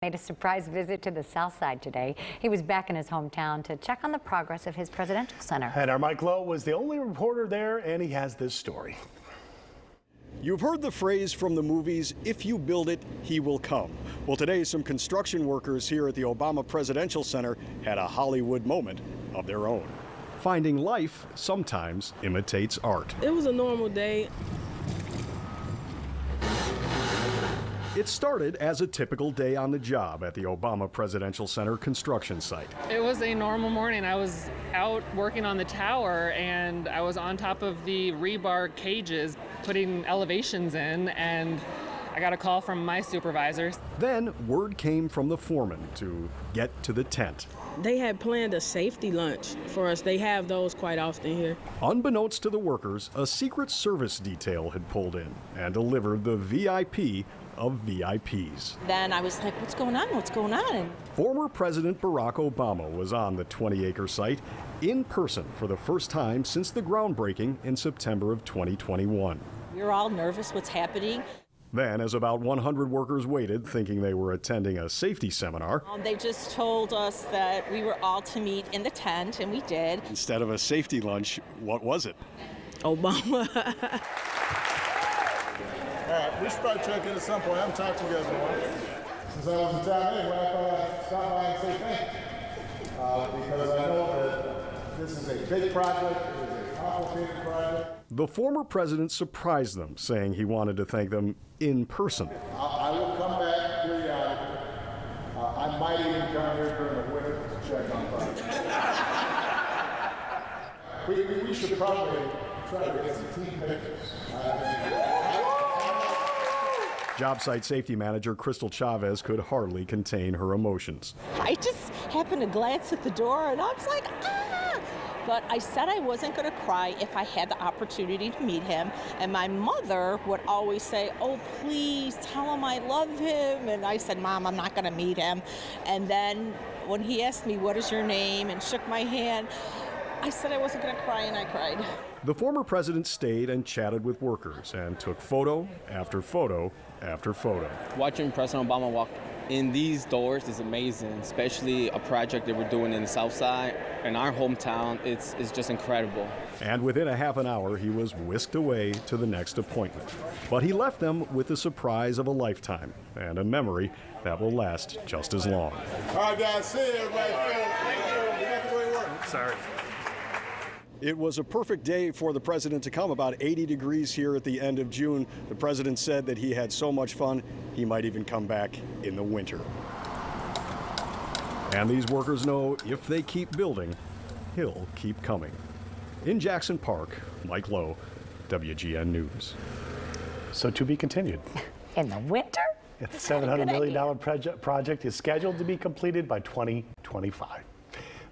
Made a surprise visit to the South Side today. He was back in his hometown to check on the progress of his presidential center. And our Mike Lowe was the only reporter there, and he has this story. You've heard the phrase from the movies, if you build it, he will come. Well, today, some construction workers here at the Obama Presidential Center had a Hollywood moment of their own. Finding life sometimes imitates art. It was a normal day. It started as a typical day on the job at the Obama Presidential Center construction site. It was a normal morning. I was out working on the tower and I was on top of the rebar cages putting elevations in, and I got a call from my supervisors. Then word came from the foreman to get to the tent. They had planned a safety lunch for us. They have those quite often here. Unbeknownst to the workers, a Secret Service detail had pulled in and delivered the VIP of VIPs. Then I was like, what's going on? What's going on? And former President Barack Obama was on the 20-acre site in person for the first time since the groundbreaking in September of 2021. we were all nervous what's happening. Then, as about 100 workers waited, thinking they were attending a safety seminar, They just told us that we were all to meet in the tent, and we did. instead of a safety lunch, what was it? Obama. All right, we should probably check in at some point. I haven't talked to you guys in a while. Since I was in town anyway, I thought I'd stop by and say thank you. Because I know that this is a big project, it is a complicated project. The former president surprised them, saying he wanted to thank them in person. I will come back periodically. I might even come here during the winter to check on projects. We should probably try to get some team pictures. Job site safety manager Crystal Chavez could hardly contain her emotions. I just happened to glance at the door, and I was like, ah! But I said I wasn't going to cry if I had the opportunity to meet him. And my mother would always say, oh, please tell him I love him. And I said, Mom, I'm not going to meet him. And then when he asked me, what is your name, and shook my hand, I said I wasn't going to cry, and I cried. The former president stayed and chatted with workers and took photo after photo after photo. Watching President Obama walk in these doors is amazing, especially a project that we're doing in the South Side. In our hometown, it's just incredible. And within a half an hour, he was whisked away to the next appointment. But he left them with the surprise of a lifetime and a memory that will last just as long. All right, guys, see you, everybody. Thank you. Sorry. It was a perfect day for the president to come, about 80 degrees here at the end of June. The president said that he had so much fun, he might even come back in the winter. And these workers know if they keep building, he'll keep coming. In Jackson Park, Mike Lowe, WGN News. So to be continued. In the winter? The $700 million project is scheduled to be completed by 2025.